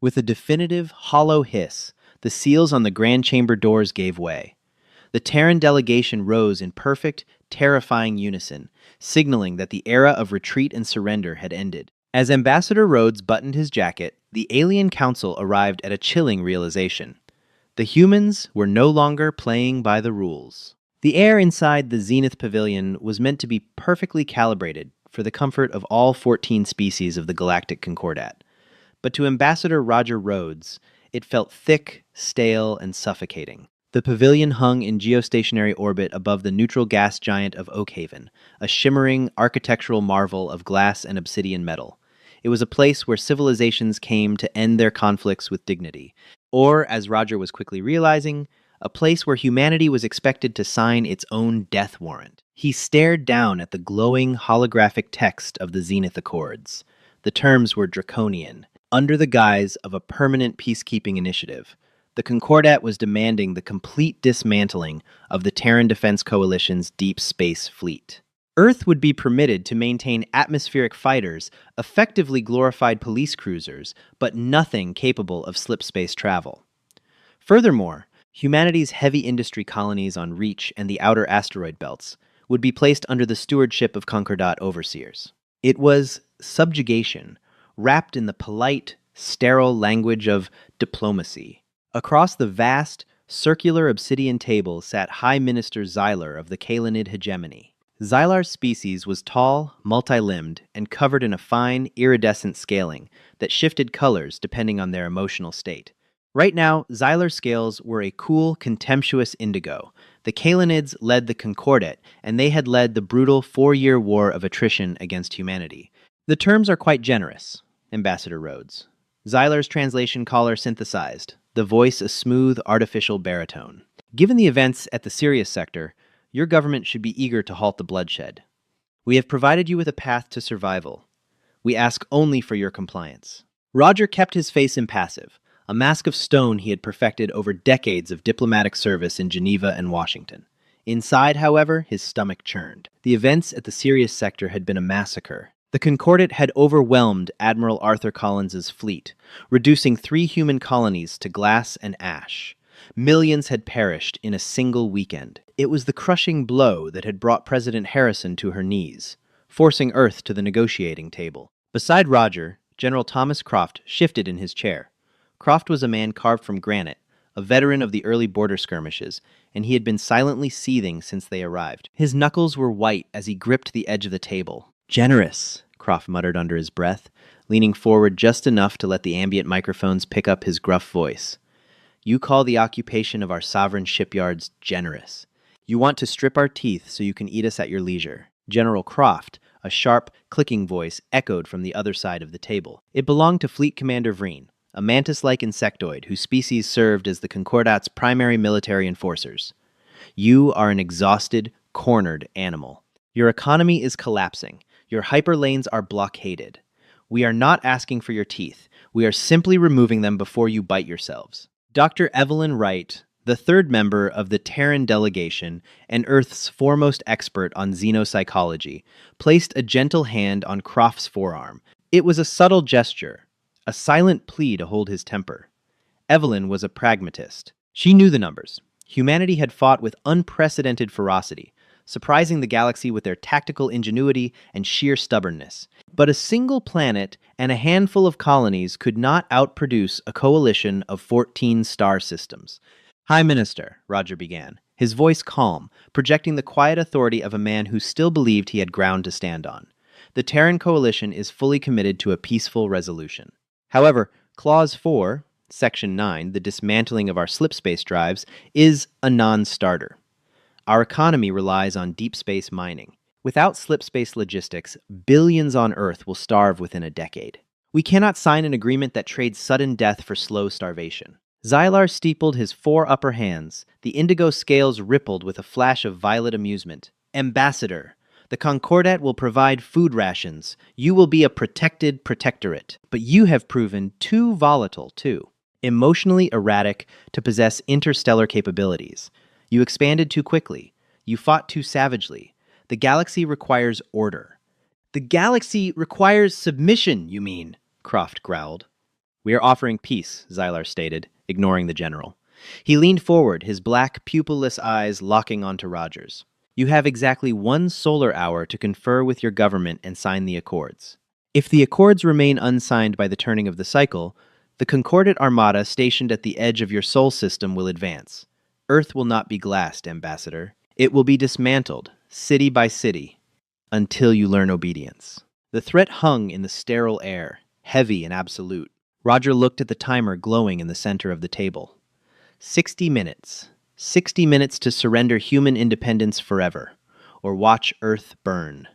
With a definitive, hollow hiss, the seals on the grand chamber doors gave way. The Terran delegation rose in perfect, terrifying unison, signaling that the era of retreat and surrender had ended. As Ambassador Rhodes buttoned his jacket, the alien council arrived at a chilling realization. The humans were no longer playing by the rules. The air inside the Zenith Pavilion was meant to be perfectly calibrated for the comfort of all 14 species of the Galactic Concordat. But to Ambassador Roger Rhodes, it felt thick, stale, and suffocating. The pavilion hung in geostationary orbit above the neutral gas giant of Oakhaven, a shimmering architectural marvel of glass and obsidian metal. It was a place where civilizations came to end their conflicts with dignity, or, as Roger was quickly realizing, a place where humanity was expected to sign its own death warrant. He stared down at the glowing holographic text of the Zenith Accords. The terms were draconian. Under the guise of a permanent peacekeeping initiative, the Concordat was demanding the complete dismantling of the Terran Defense Coalition's deep space fleet. Earth would be permitted to maintain atmospheric fighters, effectively glorified police cruisers, but nothing capable of slipspace travel. Furthermore, humanity's heavy industry colonies on Reach and the outer asteroid belts would be placed under the stewardship of Concordat overseers. It was subjugation, wrapped in the polite, sterile language of diplomacy. Across the vast, circular obsidian table sat High Minister Xylar of the Kalanid hegemony. Xylar's species was tall, multi-limbed, and covered in a fine, iridescent scaling that shifted colors depending on their emotional state. Right now, Xylar's scales were a cool, contemptuous indigo. The Kalanids led the Concordat, and they had led the brutal 4-year war of attrition against humanity. The terms are quite generous, Ambassador Rhodes. Xylar's translation caller synthesized, the voice a smooth, artificial baritone. Given the events at the Sirius sector, your government should be eager to halt the bloodshed. We have provided you with a path to survival. We ask only for your compliance. Roger kept his face impassive, a mask of stone he had perfected over decades of diplomatic service in Geneva and Washington. Inside, however, his stomach churned. The events at the Sirius sector had been a massacre. The Concordat had overwhelmed Admiral Arthur Collins's fleet, reducing 3 human colonies to glass and ash. Millions had perished in a single weekend. It was the crushing blow that had brought President Harrison to her knees, forcing Earth to the negotiating table. Beside Roger, General Thomas Croft shifted in his chair. Croft was a man carved from granite, a veteran of the early border skirmishes, and he had been silently seething since they arrived. His knuckles were white as he gripped the edge of the table. "Generous," Croft muttered under his breath, leaning forward just enough to let the ambient microphones pick up his gruff voice. "You call the occupation of our sovereign shipyards generous. You want to strip our teeth so you can eat us at your leisure." General Croft, a sharp, clicking voice, echoed from the other side of the table. It belonged to Fleet Commander Vreen, a mantis-like insectoid whose species served as the Concordat's primary military enforcers. "You are an exhausted, cornered animal. Your economy is collapsing. Your hyperlanes are blockaded. We are not asking for your teeth. We are simply removing them before you bite yourselves." Dr. Evelyn Wright, the 3rd member of the Terran delegation and Earth's foremost expert on xenopsychology, placed a gentle hand on Croft's forearm. It was a subtle gesture, a silent plea to hold his temper. Evelyn was a pragmatist. She knew the numbers. Humanity had fought with unprecedented ferocity, surprising the galaxy with their tactical ingenuity and sheer stubbornness. But a single planet and a handful of colonies could not outproduce a coalition of 14 star systems. "High Minister," Roger began, his voice calm, projecting the quiet authority of a man who still believed he had ground to stand on. "The Terran coalition is fully committed to a peaceful resolution. However, Clause 4, Section 9, the dismantling of our slipspace drives, is a non-starter. Our economy relies on deep space mining. Without slipspace logistics, billions on Earth will starve within a decade. We cannot sign an agreement that trades sudden death for slow starvation." Xylar steepled his 4 upper hands. The indigo scales rippled with a flash of violet amusement. "Ambassador, the Concordat will provide food rations. You will be a protected protectorate. But you have proven too volatile, too. Emotionally erratic to possess interstellar capabilities. You expanded too quickly. You fought too savagely. The galaxy requires order." "The galaxy requires submission, you mean," Croft growled. We are offering peace, Xylar stated, ignoring the general. He leaned forward, his black, pupilless eyes locking onto Rogers. You have exactly 1 solar hour to confer with your government and sign the accords. If the accords remain unsigned by the turning of the cycle, the Concordat Armada stationed at the edge of your sol system will advance. Earth will not be glassed, Ambassador. It will be dismantled, city by city, until you learn obedience. The threat hung in the sterile air, heavy and absolute. Roger looked at the timer glowing in the center of the table. 60 minutes. 60 minutes to surrender human independence forever, or watch Earth burn.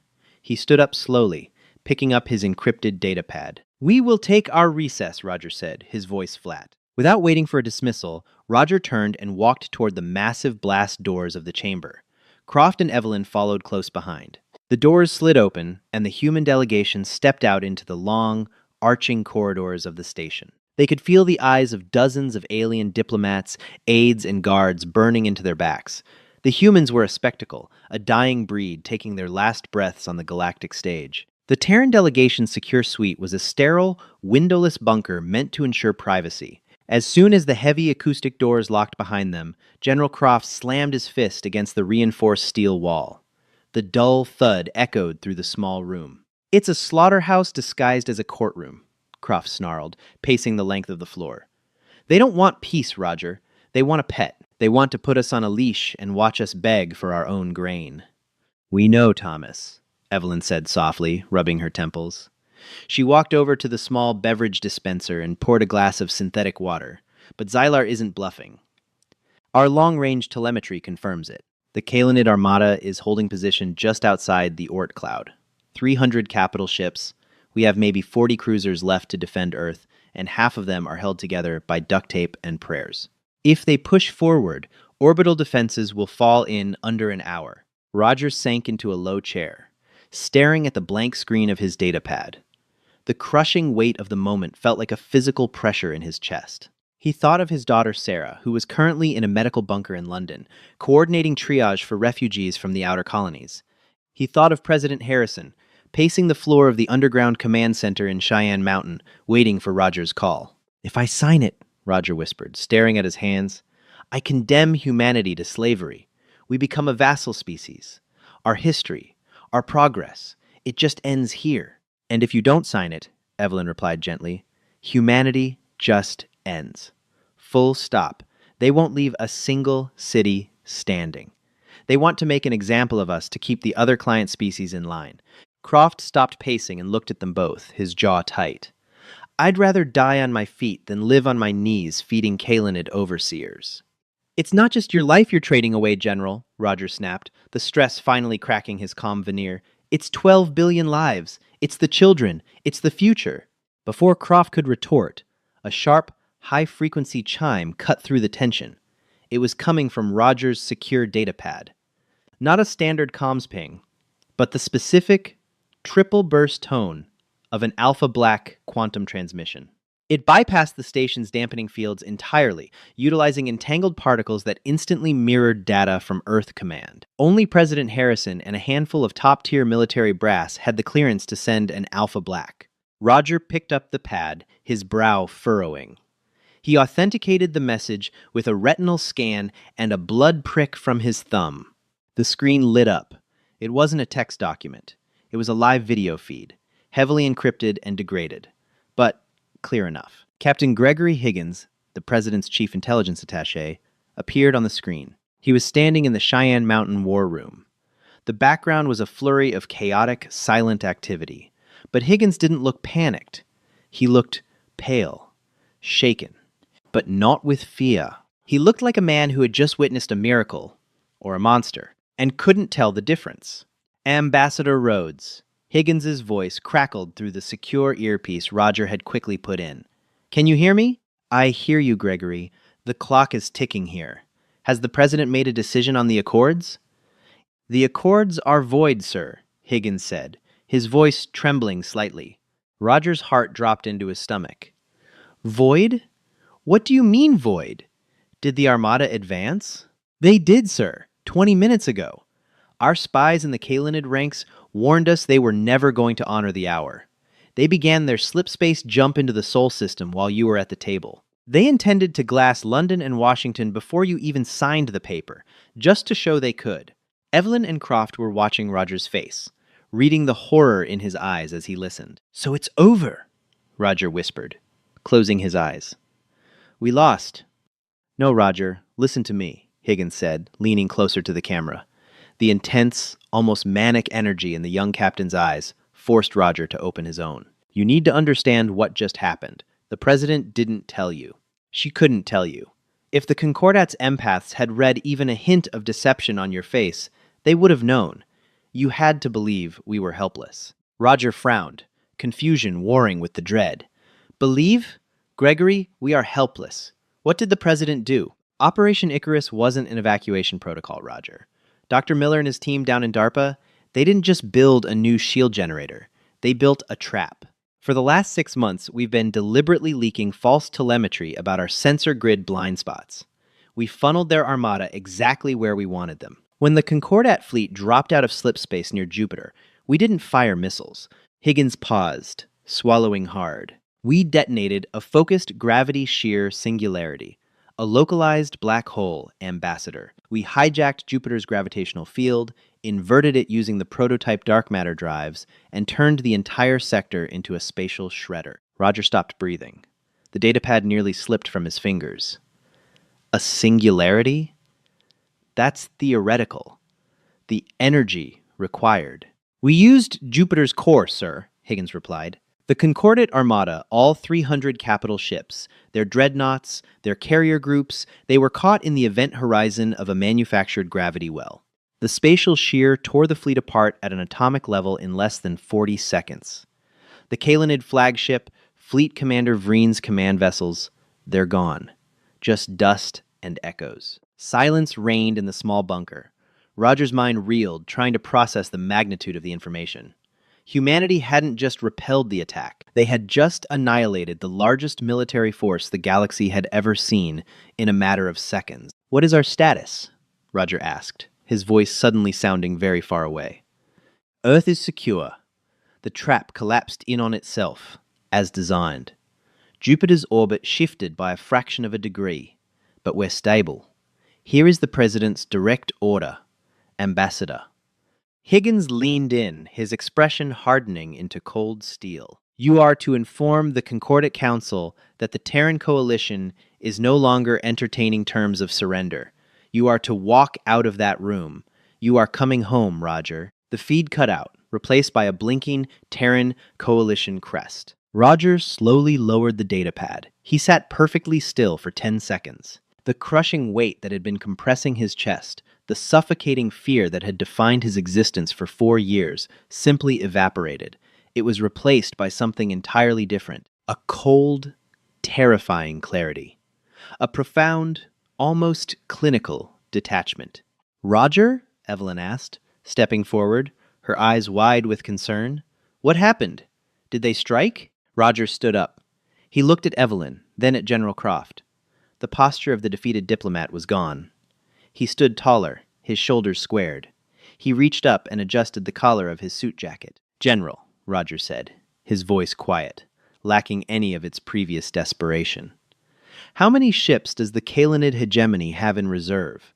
He stood up slowly, picking up his encrypted datapad. We will take our recess, Roger said, his voice flat. Without waiting for a dismissal, Roger turned and walked toward the massive blast doors of the chamber. Croft and Evelyn followed close behind. The doors slid open, and the human delegation stepped out into the long, arching corridors of the station. They could feel the eyes of dozens of alien diplomats, aides, and guards burning into their backs. The humans were a spectacle, a dying breed taking their last breaths on the galactic stage. The Terran delegation's secure suite was a sterile, windowless bunker meant to ensure privacy. As soon as the heavy acoustic doors locked behind them, General Croft slammed his fist against the reinforced steel wall. The dull thud echoed through the small room. It's a slaughterhouse disguised as a courtroom, Croft snarled, pacing the length of the floor. They don't want peace, Roger. They want a pet. They want to put us on a leash and watch us beg for our own grain. We know, Thomas, Evelyn said softly, rubbing her temples. She walked over to the small beverage dispenser and poured a glass of synthetic water, but Xylar isn't bluffing. Our long-range telemetry confirms it. The Kalanid Armada is holding position just outside the Oort cloud. 300 capital ships. We have maybe 40 cruisers left to defend Earth, and half of them are held together by duct tape and prayers. If they push forward, orbital defenses will fall in under an hour. Roger sank into a low chair, staring at the blank screen of his datapad. The crushing weight of the moment felt like a physical pressure in his chest. He thought of his daughter Sarah, who was currently in a medical bunker in London, coordinating triage for refugees from the outer colonies. He thought of President Harrison, pacing the floor of the underground command center in Cheyenne Mountain, waiting for Roger's call. If I sign it, Roger whispered, staring at his hands, I condemn humanity to slavery. We become a vassal species. Our history, our progress, it just ends here. And if you don't sign it, Evelyn replied gently, humanity just ends. Full stop. They won't leave a single city standing. They want to make an example of us to keep the other client species in line. Croft stopped pacing and looked at them both, his jaw tight. I'd rather die on my feet than live on my knees feeding Kalanid overseers. It's not just your life you're trading away, General, Roger snapped, the stress finally cracking his calm veneer. It's 12 billion lives. It's the children. It's the future. Before Croft could retort, a sharp, high-frequency chime cut through the tension. It was coming from Roger's secure datapad. Not a standard comms ping, but the specific, triple-burst tone of an alpha-black quantum transmission. It bypassed the station's dampening fields entirely, utilizing entangled particles that instantly mirrored data from Earth Command. Only President Harrison and a handful of top-tier military brass had the clearance to send an Alpha Black. Roger picked up the pad, his brow furrowing. He authenticated the message with a retinal scan and a blood prick from his thumb. The screen lit up. It wasn't a text document. It was a live video feed, heavily encrypted and degraded, but clear enough. Captain Gregory Higgins, the president's chief intelligence attaché, appeared on the screen. He was standing in the Cheyenne Mountain war room. The background was a flurry of chaotic, silent activity. But Higgins didn't look panicked. He looked pale, shaken, but not with fear. He looked like a man who had just witnessed a miracle, or a monster, and couldn't tell the difference. Ambassador Rhodes. Higgins's voice crackled through the secure earpiece Roger had quickly put in. Can you hear me? I hear you, Gregory. The clock is ticking here. Has the president made a decision on the accords? The accords are void, sir, Higgins said, his voice trembling slightly. Roger's heart dropped into his stomach. Void? What do you mean void? Did the Armada advance? They did, sir, 20 minutes ago. Our spies in the Kalanid ranks warned us they were never going to honor the hour. They began their slipspace jump into the Sol system while you were at the table. They intended to glass London and Washington before you even signed the paper, just to show they could. Evelyn and Croft were watching Roger's face, reading the horror in his eyes as he listened. "So it's over," Roger whispered, closing his eyes. "We lost." "No, Roger, listen to me," Higgins said, leaning closer to the camera. The intense, almost manic energy in the young captain's eyes forced Roger to open his own. "You need to understand what just happened. The president didn't tell you. She couldn't tell you. If the Concordat's empaths had read even a hint of deception on your face, they would have known. You had to believe we were helpless." Roger frowned, confusion warring with the dread. "Believe? Gregory, we are helpless. What did the president do?" "Operation Icarus wasn't an evacuation protocol, Roger. Dr. Miller and his team down in DARPA, they didn't just build a new shield generator. They built a trap. For the last 6 months, we've been deliberately leaking false telemetry about our sensor grid blind spots. We funneled their armada exactly where we wanted them. When the Concordat fleet dropped out of slipspace near Jupiter, we didn't fire missiles." Higgins paused, swallowing hard. "We detonated a focused gravity shear singularity, a localized black hole, Ambassador. We hijacked Jupiter's gravitational field, inverted it using the prototype dark matter drives, and turned the entire sector into a spatial shredder." Roger stopped breathing. The datapad nearly slipped from his fingers. "A singularity? That's theoretical. The energy required." "We used Jupiter's core, sir," Higgins replied. "The Concordat Armada, all 300 capital ships, their dreadnoughts, their carrier groups, they were caught in the event horizon of a manufactured gravity well. The spatial shear tore the fleet apart at an atomic level in less than 40 seconds. The Kalanid flagship, Fleet Commander Vreen's command vessels, they're gone. Just dust and echoes." Silence reigned in the small bunker. Roger's mind reeled, trying to process the magnitude of the information. Humanity hadn't just repelled the attack. They had just annihilated the largest military force the galaxy had ever seen in a matter of seconds. "What is our status?" Roger asked, his voice suddenly sounding very far away. "Earth is secure. The trap collapsed in on itself, as designed. Jupiter's orbit shifted by a fraction of a degree, but we're stable. Here is the President's direct order. Ambassador." Higgins leaned in, his expression hardening into cold steel. "You are to inform the Concordat Council that the Terran Coalition is no longer entertaining terms of surrender. You are to walk out of that room. You are coming home, Roger." The feed cut out, replaced by a blinking Terran Coalition crest. Roger slowly lowered the datapad. He sat perfectly still for 10 seconds. The crushing weight that had been compressing his chest, the suffocating fear that had defined his existence for 4 years, simply evaporated. It was replaced by something entirely different. A cold, terrifying clarity. A profound, almost clinical detachment. "Roger?" Evelyn asked, stepping forward, her eyes wide with concern. "What happened? Did they strike?" Roger stood up. He looked at Evelyn, then at General Croft. The posture of the defeated diplomat was gone. He stood taller, his shoulders squared. He reached up and adjusted the collar of his suit jacket. "General," Roger said, his voice quiet, lacking any of its previous desperation. "How many ships does the Kalanid hegemony have in reserve,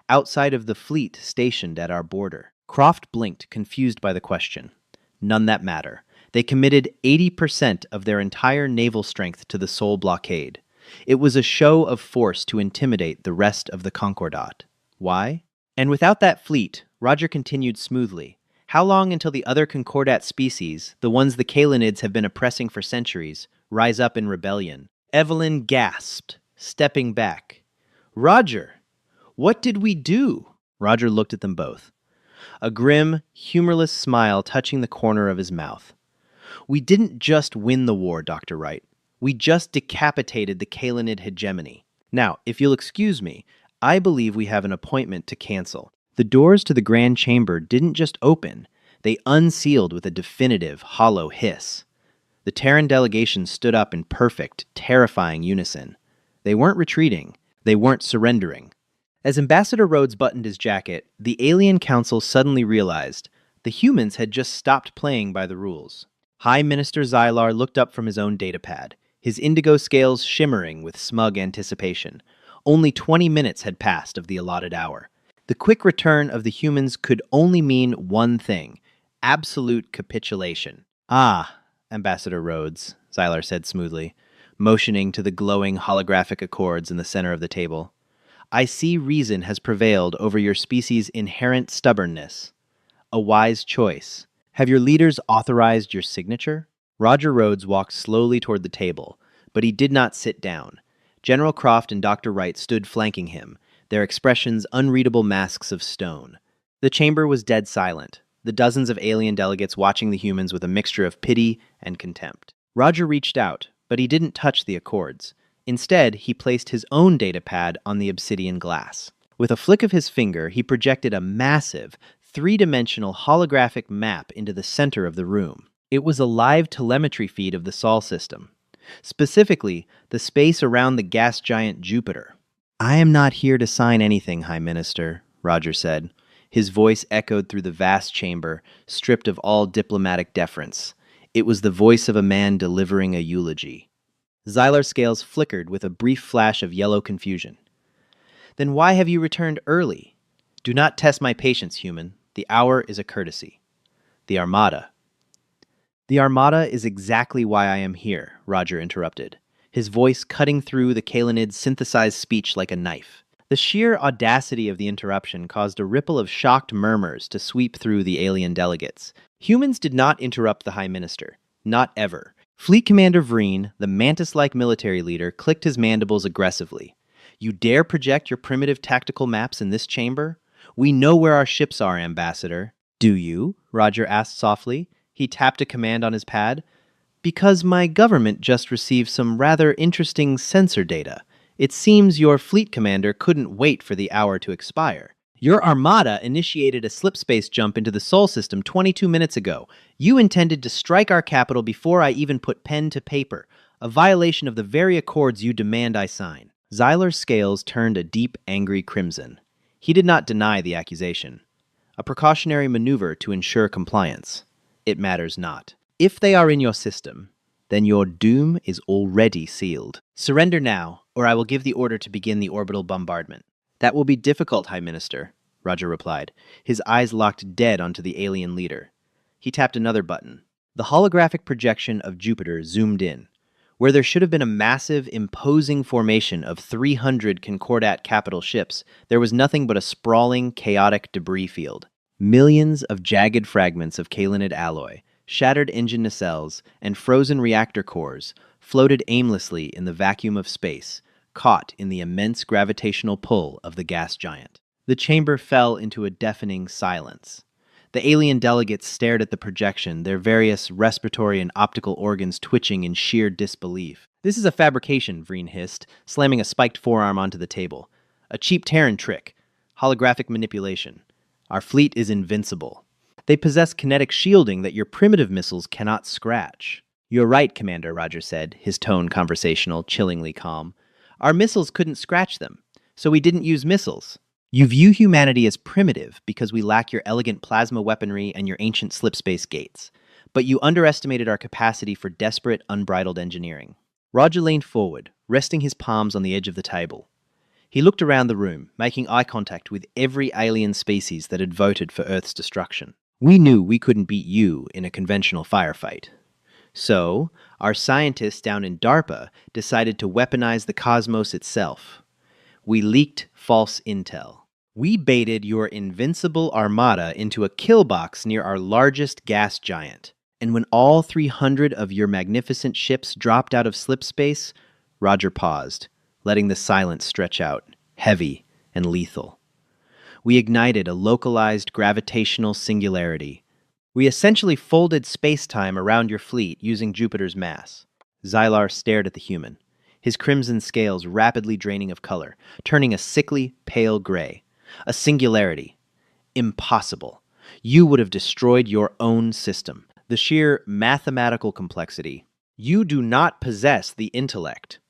outside of the fleet stationed at our border?" Croft blinked, confused by the question. "None that matter. They committed 80% of their entire naval strength to the Sol blockade. It was a show of force to intimidate the rest of the Concordat. Why? And without that fleet," Roger continued smoothly, "how long until the other Concordat species, the ones the Kalanids have been oppressing for centuries, rise up in rebellion?" Evelyn gasped, stepping back. "Roger, what did we do?" Roger looked at them both, a grim, humorless smile touching the corner of his mouth. "We didn't just win the war, Dr. Wright. We just decapitated the Kalanid hegemony. Now, if you'll excuse me, I believe we have an appointment to cancel." The doors to the Grand Chamber didn't just open, they unsealed with a definitive, hollow hiss. The Terran delegation stood up in perfect, terrifying unison. They weren't retreating, they weren't surrendering. As Ambassador Rhodes buttoned his jacket, the Alien Council suddenly realized the humans had just stopped playing by the rules. High Minister Xylar looked up from his own datapad, his indigo scales shimmering with smug anticipation. Only 20 minutes had passed of the allotted hour. The quick return of the humans could only mean one thing: absolute capitulation. Ah, Ambassador Rhodes, Xylar said smoothly, motioning to the glowing holographic accords in the center of the table. I see reason has prevailed over your species' inherent stubbornness. A wise choice. Have your leaders authorized your signature? Roger Rhodes walked slowly toward the table, but he did not sit down. General Croft and Dr. Wright stood flanking him, their expressions unreadable masks of stone. The chamber was dead silent, the dozens of alien delegates watching the humans with a mixture of pity and contempt. Roger reached out, but he didn't touch the accords. Instead, he placed his own datapad on the obsidian glass. With a flick of his finger, he projected a massive, three-dimensional holographic map into the center of the room. It was a live telemetry feed of the Sol system, specifically the space around the gas giant Jupiter. I am not here to sign anything, High Minister, Roger said. His voice echoed through the vast chamber, stripped of all diplomatic deference. It was the voice of a man delivering a eulogy. Xylar's scales flickered with a brief flash of yellow confusion. Then why have you returned early? Do not test my patience, human. The hour is a courtesy. The Armada. The Armada is exactly why I am here, Roger interrupted, his voice cutting through the Kalenid's synthesized speech like a knife. The sheer audacity of the interruption caused a ripple of shocked murmurs to sweep through the alien delegates. Humans did not interrupt the High Minister. Not ever. Fleet Commander Vreen, the mantis-like military leader, clicked his mandibles aggressively. You dare project your primitive tactical maps in this chamber? We know where our ships are, Ambassador. Do you? Roger asked softly. He tapped a command on his pad. Because my government just received some rather interesting sensor data. It seems your fleet commander couldn't wait for the hour to expire. Your Armada initiated a slipspace jump into the Sol system 22 minutes ago. You intended to strike our capital before I even put pen to paper, a violation of the very accords you demand I sign. Xylar's scales turned a deep, angry crimson. He did not deny the accusation. A precautionary maneuver to ensure compliance. It matters not. If they are in your system, then your doom is already sealed. Surrender now, or I will give the order to begin the orbital bombardment. That will be difficult, High Minister, Roger replied, his eyes locked dead onto the alien leader. He tapped another button. The holographic projection of Jupiter zoomed in. Where there should have been a massive, imposing formation of 300 Concordat capital ships, there was nothing but a sprawling, chaotic debris field. Millions of jagged fragments of Kalenid alloy, shattered engine nacelles, and frozen reactor cores floated aimlessly in the vacuum of space, caught in the immense gravitational pull of the gas giant. The chamber fell into a deafening silence. The alien delegates stared at the projection, their various respiratory and optical organs twitching in sheer disbelief. This is a fabrication, Vreen hissed, slamming a spiked forearm onto the table. A cheap Terran trick. Holographic manipulation. Our fleet is invincible. They possess kinetic shielding that your primitive missiles cannot scratch. You're right, Commander, Roger said, his tone conversational, chillingly calm. Our missiles couldn't scratch them, so we didn't use missiles. You view humanity as primitive because we lack your elegant plasma weaponry and your ancient slipspace gates. But you underestimated our capacity for desperate, unbridled engineering. Roger leaned forward, resting his palms on the edge of the table. He looked around the room, making eye contact with every alien species that had voted for Earth's destruction. We knew we couldn't beat you in a conventional firefight. So, our scientists down in DARPA decided to weaponize the cosmos itself. We leaked false intel. We baited your invincible armada into a kill box near our largest gas giant. And when all 300 of your magnificent ships dropped out of slipspace, Roger paused, letting the silence stretch out, heavy and lethal. We ignited a localized gravitational singularity. We essentially folded space-time around your fleet using Jupiter's mass. Xylar stared at the human, his crimson scales rapidly draining of color, turning a sickly, pale gray. A singularity. Impossible. You would have destroyed your own system. The sheer mathematical complexity. You do not possess the intellect.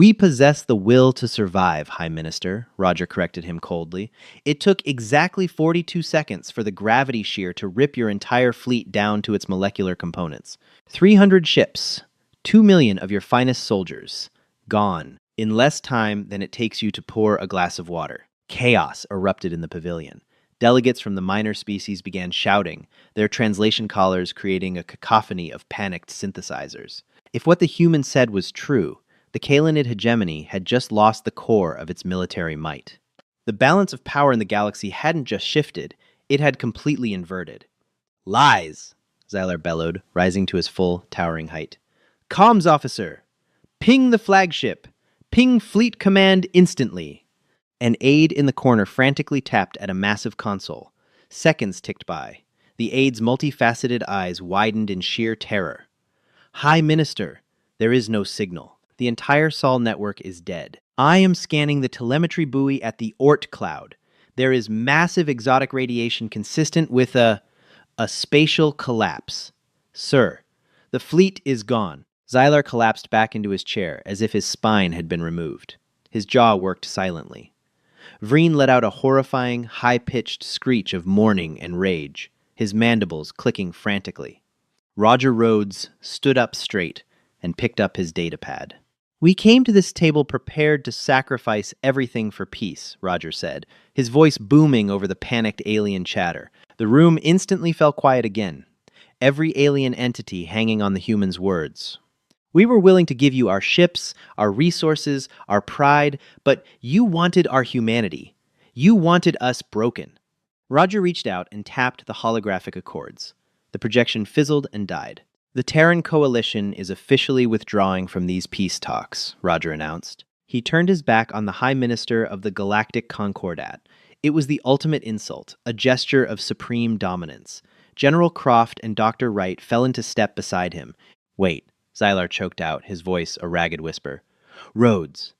We possess the will to survive, High Minister, Roger corrected him coldly. It took exactly 42 seconds for the gravity shear to rip your entire fleet down to its molecular components. 300 ships, 2 million of your finest soldiers, gone, in less time than it takes you to pour a glass of water. Chaos erupted in the pavilion. Delegates from the minor species began shouting, their translation collars creating a cacophony of panicked synthesizers. If what the human said was true, the Kalanid hegemony had just lost the core of its military might. The balance of power in the galaxy hadn't just shifted, it had completely inverted. Lies, Xylar bellowed, rising to his full, towering height. Comms officer! Ping the flagship! Ping fleet command instantly! An aide in the corner frantically tapped at a massive console. Seconds ticked by. The aide's multifaceted eyes widened in sheer terror. High Minister, there is no signal. The entire Sol network is dead. I am scanning the telemetry buoy at the Oort cloud. There is massive exotic radiation consistent with a spatial collapse. Sir, the fleet is gone. Xylar collapsed back into his chair as if his spine had been removed. His jaw worked silently. Vreen let out a horrifying, high-pitched screech of mourning and rage, his mandibles clicking frantically. Roger Rhodes stood up straight and picked up his datapad. We came to this table prepared to sacrifice everything for peace, Roger said, his voice booming over the panicked alien chatter. The room instantly fell quiet again, every alien entity hanging on the human's words. We were willing to give you our ships, our resources, our pride, but you wanted our humanity. You wanted us broken. Roger reached out and tapped the holographic accords. The projection fizzled and died. The Terran Coalition is officially withdrawing from these peace talks, Roger announced. He turned his back on the High Minister of the Galactic Concordat. It was the ultimate insult, a gesture of supreme dominance. General Croft and Dr. Wright fell into step beside him. Wait, Xylar choked out, his voice a ragged whisper. Rhodes,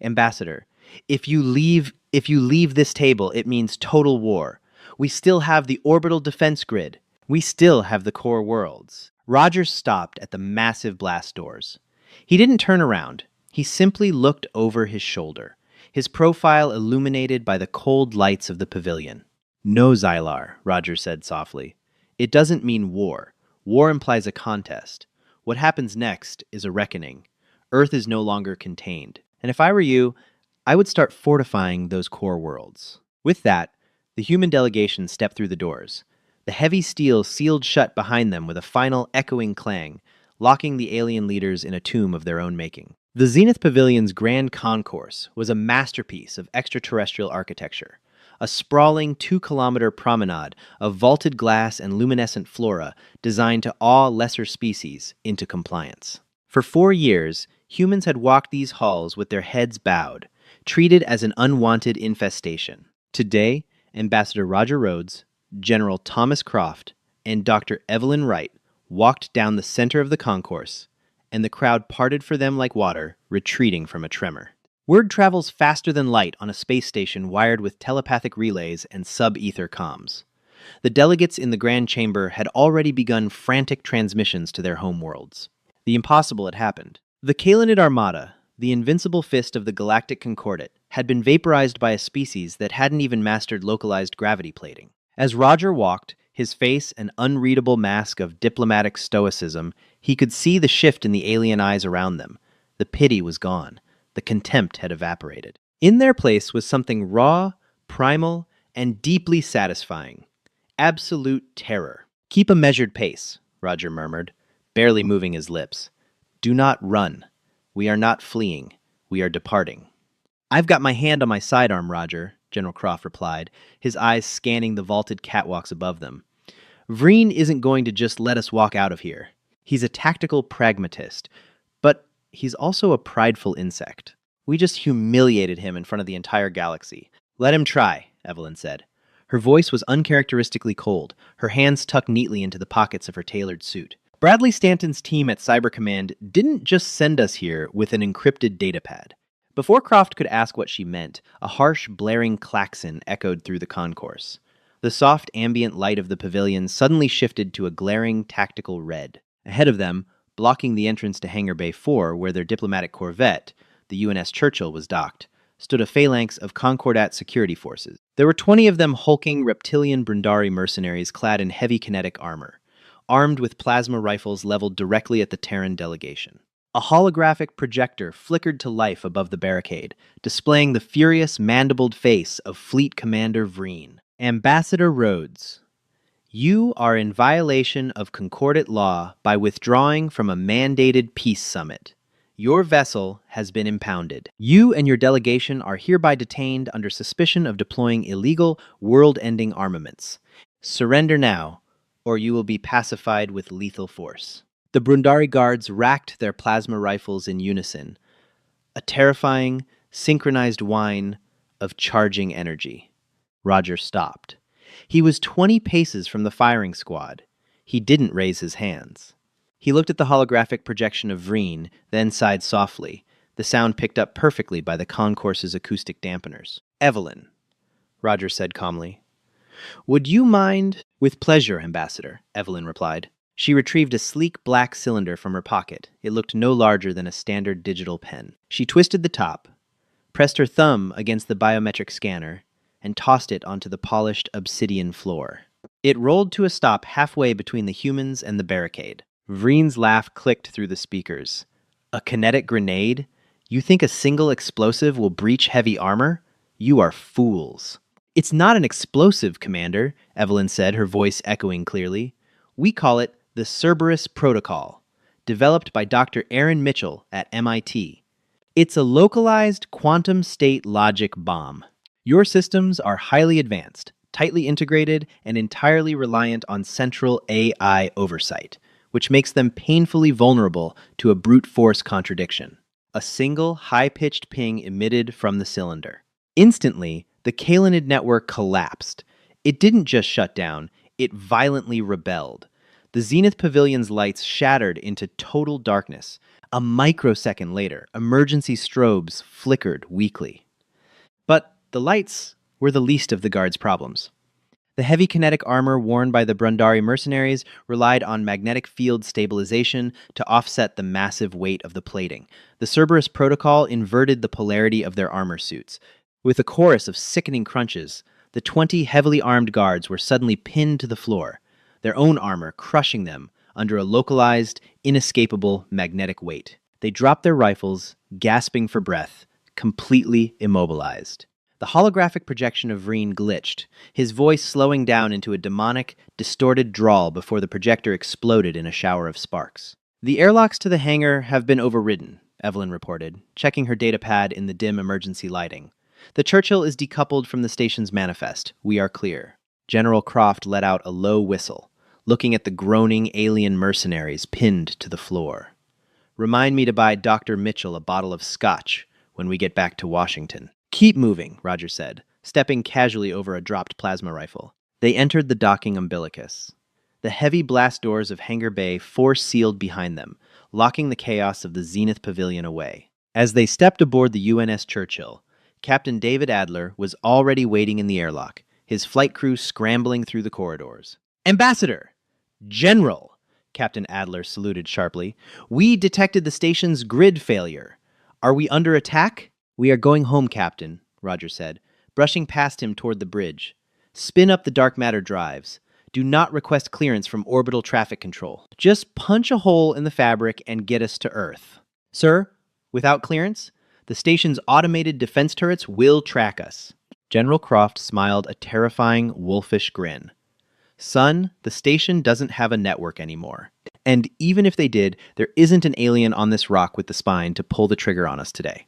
Ambassador, if you leave this table, it means total war. We still have the orbital defense grid. We still have the core worlds. Roger stopped at the massive blast doors. He didn't turn around. He simply looked over his shoulder, his profile illuminated by the cold lights of the pavilion. No, Xylar, Roger said softly. It doesn't mean war. War implies a contest. What happens next is a reckoning. Earth is no longer contained. And if I were you, I would start fortifying those core worlds. With that, the human delegation stepped through the doors. The heavy steel sealed shut behind them with a final echoing clang, locking the alien leaders in a tomb of their own making. The Zenith Pavilion's grand concourse was a masterpiece of extraterrestrial architecture, a sprawling 2-kilometer promenade of vaulted glass and luminescent flora designed to awe lesser species into compliance. For 4 years, humans had walked these halls with their heads bowed, treated as an unwanted infestation. Today, Ambassador Roger Rhodes, General Thomas Croft, and Dr. Evelyn Wright walked down the center of the concourse, and the crowd parted for them like water, retreating from a tremor. Word travels faster than light on a space station wired with telepathic relays and sub-ether comms. The delegates in the Grand Chamber had already begun frantic transmissions to their homeworlds. The impossible had happened. The Kalanid Armada, the invincible fist of the Galactic Concordat, had been vaporized by a species that hadn't even mastered localized gravity plating. As Roger walked, his face an unreadable mask of diplomatic stoicism, he could see the shift in the alien eyes around them. The pity was gone. The contempt had evaporated. In their place was something raw, primal, and deeply satisfying. Absolute terror. Keep a measured pace, Roger murmured, barely moving his lips. Do not run. We are not fleeing. We are departing. I've got my hand on my sidearm, Roger, General Croft replied, his eyes scanning the vaulted catwalks above them. Vreen isn't going to just let us walk out of here. He's a tactical pragmatist, but he's also a prideful insect. We just humiliated him in front of the entire galaxy. Let him try, Evelyn said. Her voice was uncharacteristically cold, her hands tucked neatly into the pockets of her tailored suit. Bradley Stanton's team at Cyber Command didn't just send us here with an encrypted datapad. Before Croft could ask what she meant, a harsh, blaring klaxon echoed through the concourse. The soft ambient light of the pavilion suddenly shifted to a glaring tactical red. Ahead of them, blocking the entrance to Hangar Bay 4, where their diplomatic corvette, the the UNS Churchill was docked, stood a phalanx of Concordat security forces. There were 20 of them hulking reptilian Brundari mercenaries clad in heavy kinetic armor, armed with plasma rifles leveled directly at the Terran delegation. A holographic projector flickered to life above the barricade, displaying the furious, mandibled face of Fleet Commander Vreen. Ambassador Rhodes, you are in violation of Concordat law by withdrawing from a mandated peace summit. Your vessel has been impounded. You and your delegation are hereby detained under suspicion of deploying illegal, world-ending armaments. Surrender now, or you will be pacified with lethal force. The Brundari guards racked their plasma rifles in unison, a terrifying, synchronized whine of charging energy. Roger stopped. He was 20 paces from the firing squad. He didn't raise his hands. He looked at the holographic projection of Vreen, then sighed softly, the sound picked up perfectly by the concourse's acoustic dampeners. Evelyn, Roger said calmly. Would you mind? With pleasure, Ambassador, Evelyn replied. She retrieved a sleek black cylinder from her pocket. It looked no larger than a standard digital pen. She twisted the top, pressed her thumb against the biometric scanner, and tossed it onto the polished obsidian floor. It rolled to a stop halfway between the humans and the barricade. Vreen's laugh clicked through the speakers. A kinetic grenade? You think a single explosive will breach heavy armor? You are fools. It's not an explosive, Commander, Evelyn said, her voice echoing clearly. We call it the Cerberus Protocol, developed by Dr. Aaron Mitchell at MIT. It's a localized quantum state logic bomb. Your systems are highly advanced, tightly integrated, and entirely reliant on central AI oversight, which makes them painfully vulnerable to a brute force contradiction. A single high-pitched ping emitted from the cylinder. Instantly, the Kalinid network collapsed. It didn't just shut down, it violently rebelled. The Zenith Pavilion's lights shattered into total darkness. A microsecond later, emergency strobes flickered weakly. But the lights were the least of the guards' problems. The heavy kinetic armor worn by the Brundari mercenaries relied on magnetic field stabilization to offset the massive weight of the plating. The Cerberus Protocol inverted the polarity of their armor suits. With a chorus of sickening crunches, the 20 heavily armed guards were suddenly pinned to the floor, their own armor crushing them under a localized, inescapable magnetic weight. They dropped their rifles, gasping for breath, completely immobilized. The holographic projection of Vreen glitched, his voice slowing down into a demonic, distorted drawl before the projector exploded in a shower of sparks. The airlocks to the hangar have been overridden, Evelyn reported, checking her datapad in the dim emergency lighting. The Churchill is decoupled from the station's manifest. We are clear. General Croft let out a low whistle, looking at the groaning alien mercenaries pinned to the floor. Remind me to buy Dr. Mitchell a bottle of scotch when we get back to Washington. Keep moving, Roger said, stepping casually over a dropped plasma rifle. They entered the docking umbilicus. The heavy blast doors of Hangar Bay force-sealed behind them, locking the chaos of the Zenith Pavilion away. As they stepped aboard the UNS Churchill, Captain David Adler was already waiting in the airlock, his flight crew scrambling through the corridors. Ambassador! General! Captain Adler saluted sharply. We detected the station's grid failure. Are we under attack? We are going home, Captain, Roger said, brushing past him toward the bridge. Spin up the dark matter drives. Do not request clearance from orbital traffic control. Just punch a hole in the fabric and get us to Earth. Sir, without clearance, the station's automated defense turrets will track us. General Croft smiled a terrifying, wolfish grin. Son, the station doesn't have a network anymore. And even if they did, there isn't an alien on this rock with the spine to pull the trigger on us today.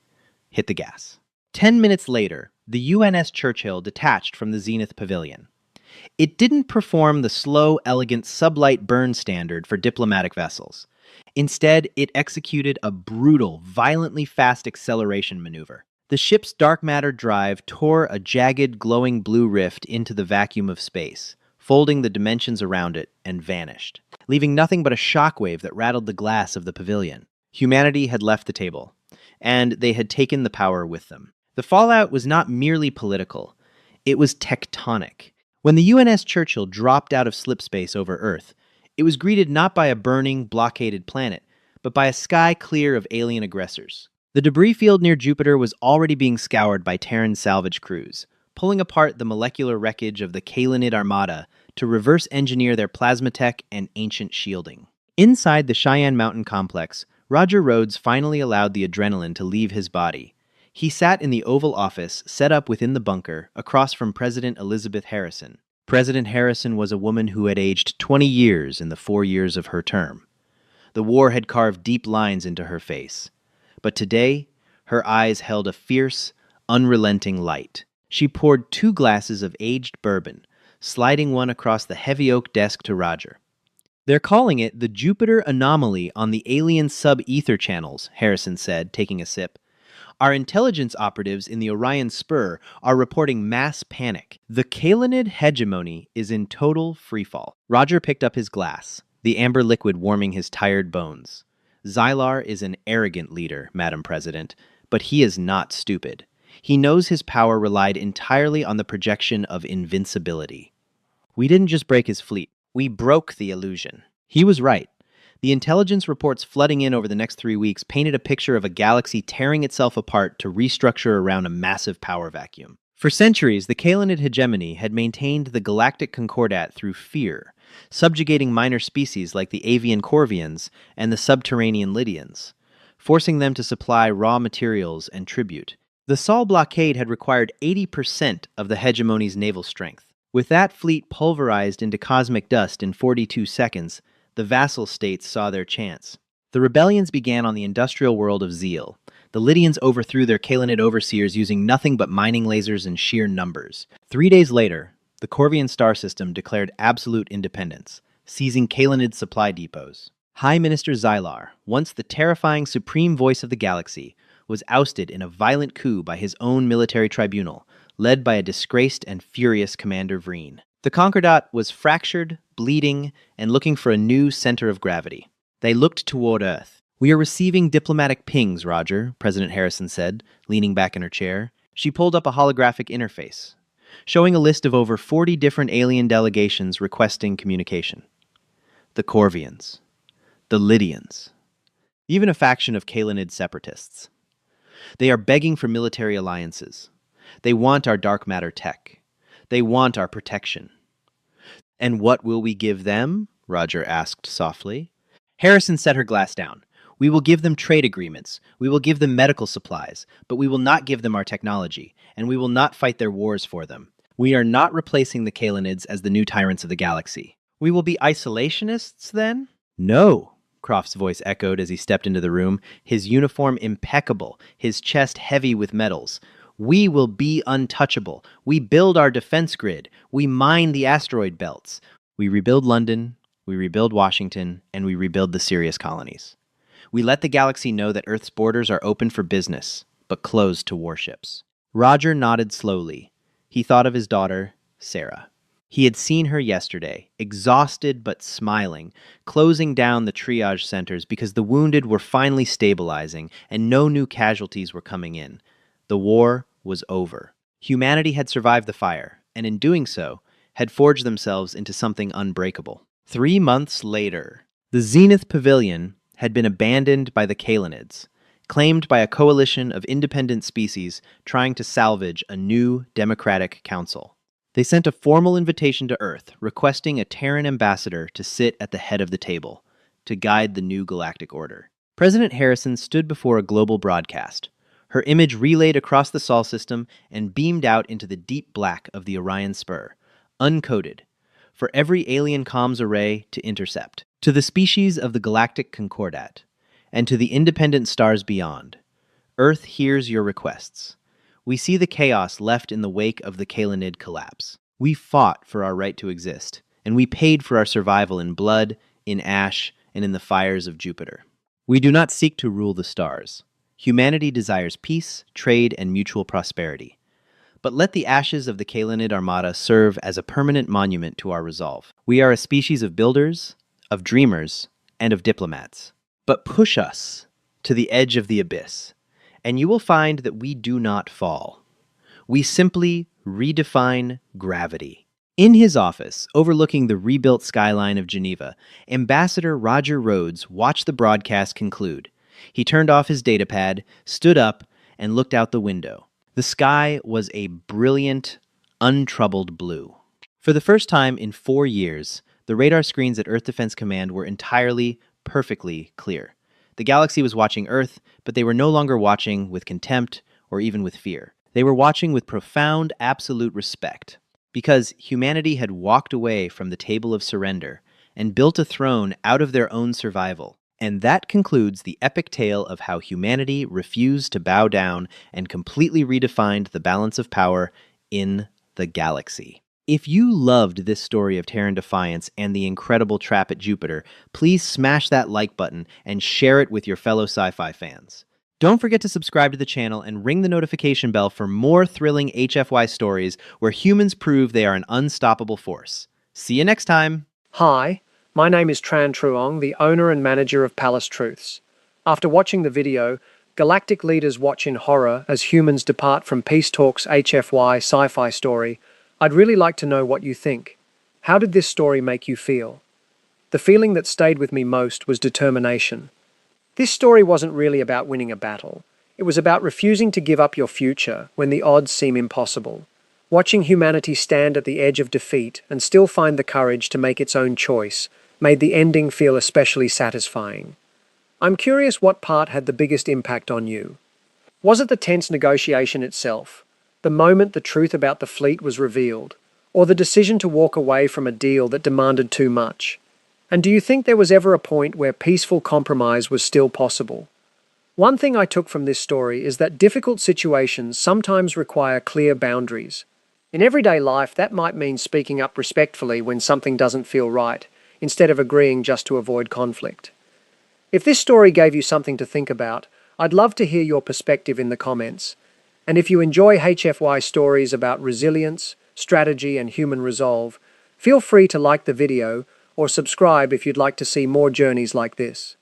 Hit the gas. 10 minutes later, the UNS Churchill detached from the Zenith Pavilion. It didn't perform the slow, elegant sublight burn standard for diplomatic vessels. Instead, it executed a brutal, violently fast acceleration maneuver. The ship's dark matter drive tore a jagged, glowing blue rift into the vacuum of space, folding the dimensions around it, and vanished, leaving nothing but a shockwave that rattled the glass of the pavilion. Humanity had left the table, and they had taken the power with them. The fallout was not merely political, it was tectonic. When the UNS Churchill dropped out of slipspace over Earth, it was greeted not by a burning, blockaded planet, but by a sky clear of alien aggressors. The debris field near Jupiter was already being scoured by Terran salvage crews, pulling apart the molecular wreckage of the Kalanid Armada to reverse engineer their plasma tech and ancient shielding. Inside the Cheyenne Mountain complex, Roger Rhodes finally allowed the adrenaline to leave his body. He sat in the Oval Office set up within the bunker across from President Elizabeth Harrison. President Harrison was a woman who had aged 20 years in the 4 years of her term. The war had carved deep lines into her face. But today, her eyes held a fierce, unrelenting light. She poured 2 glasses of aged bourbon, sliding one across the heavy oak desk to Roger. "They're calling it the Jupiter anomaly on the alien sub-ether channels," Harrison said, taking a sip. "Our intelligence operatives in the Orion Spur are reporting mass panic. The Kalanid hegemony is in total freefall." Roger picked up his glass, the amber liquid warming his tired bones. "Xylar is an arrogant leader, Madam President, but he is not stupid. He knows his power relied entirely on the projection of invincibility. We didn't just break his fleet, we broke the illusion." He was right. The intelligence reports flooding in over the next 3 weeks painted a picture of a galaxy tearing itself apart to restructure around a massive power vacuum. For centuries, the Kalanid hegemony had maintained the Galactic Concordat through fear, subjugating minor species like the avian Corvians and the subterranean Lydians, forcing them to supply raw materials and tribute. The Sol blockade had required 80% of the hegemony's naval strength. With that fleet pulverized into cosmic dust in 42 seconds, the vassal states saw their chance. The rebellions began on the industrial world of Zeal. The Lydians overthrew their Kalanid overseers using nothing but mining lasers and sheer numbers. 3 days later, the Corvian star system declared absolute independence, seizing Kalanid supply depots. High Minister Xylar, once the terrifying supreme voice of the galaxy, was ousted in a violent coup by his own military tribunal, led by a disgraced and furious Commander Vreen. The Concordat was fractured, bleeding, and looking for a new center of gravity. They looked toward Earth. "We are receiving diplomatic pings, Roger," President Harrison said, leaning back in her chair. She pulled up a holographic interface, showing a list of over 40 different alien delegations requesting communication. The Corvians. The Lydians. Even a faction of Kalanid separatists. They are begging for military alliances. They want our dark matter tech. They want our protection. "And what will we give them?" Roger asked softly. Harrison set her glass down. "We will give them trade agreements. We will give them medical supplies. But we will not give them our technology. And we will not fight their wars for them. We are not replacing the Kalanids as the new tyrants of the galaxy." "We will be isolationists, then?" "No," Croft's voice echoed as he stepped into the room, his uniform impeccable, his chest heavy with medals. "We will be untouchable. We build our defense grid. We mine the asteroid belts. We rebuild London, we rebuild Washington, and we rebuild the Sirius colonies. We let the galaxy know that Earth's borders are open for business, but closed to warships." Roger nodded slowly. He thought of his daughter, Sarah. He had seen her yesterday, exhausted but smiling, closing down the triage centers because the wounded were finally stabilizing and no new casualties were coming in. The war was over. Humanity had survived the fire, and in doing so, had forged themselves into something unbreakable. 3 months later, the Zenith Pavilion had been abandoned by the Kalanids, claimed by a coalition of independent species trying to salvage a new democratic council. They sent a formal invitation to Earth, requesting a Terran ambassador to sit at the head of the table, to guide the new galactic order. President Harrison stood before a global broadcast, her image relayed across the Sol system and beamed out into the deep black of the Orion Spur, uncoded, for every alien comms array to intercept. To the species of the Galactic Concordat, and to the independent stars beyond, Earth hears your requests. We see the chaos left in the wake of the Kalanid collapse. We fought for our right to exist, and we paid for our survival in blood, in ash, and in the fires of Jupiter. We do not seek to rule the stars. Humanity desires peace, trade, and mutual prosperity. But let the ashes of the Kalanid Armada serve as a permanent monument to our resolve. We are a species of builders, of dreamers, and of diplomats. But push us to the edge of the abyss, and you will find that we do not fall. We simply redefine gravity. In his office, overlooking the rebuilt skyline of Geneva, Ambassador Roger Rhodes watched the broadcast conclude, He turned off his datapad, stood up, and looked out the window. The sky was a brilliant, untroubled blue. For the first time in 4 years, the radar screens at Earth Defense Command were entirely, perfectly clear. The galaxy was watching Earth, but they were no longer watching with contempt or even with fear. They were watching with profound, absolute respect, because humanity had walked away from the table of surrender and built a throne out of their own survival. And that concludes the epic tale of how humanity refused to bow down and completely redefined the balance of power in the galaxy. If you loved this story of Terran defiance and the incredible trap at Jupiter, please smash that like button and share it with your fellow sci-fi fans. Don't forget to subscribe to the channel and ring the notification bell for more thrilling HFY stories where humans prove they are an unstoppable force. See you next time! Hi, my name is Tran Truong, the owner and manager of Palace Truths. After watching the video, Galactic leaders watch in horror as humans depart from Peace Talk's HFY sci-fi story. I'd really like to know what you think. How did this story make you feel? The feeling that stayed with me most was determination. This story wasn't really about winning a battle. It was about refusing to give up your future when the odds seem impossible. Watching humanity stand at the edge of defeat and still find the courage to make its own choice made the ending feel especially satisfying. I'm curious what part had the biggest impact on you. Was it the tense negotiation itself, the moment the truth about the fleet was revealed, or the decision to walk away from a deal that demanded too much? And do you think there was ever a point where peaceful compromise was still possible? One thing I took from this story is that difficult situations sometimes require clear boundaries. In everyday life, that might mean speaking up respectfully when something doesn't feel right, instead of agreeing just to avoid conflict. If this story gave you something to think about, I'd love to hear your perspective in the comments. And if you enjoy HFY stories about resilience, strategy, and human resolve, feel free to like the video or subscribe if you'd like to see more journeys like this.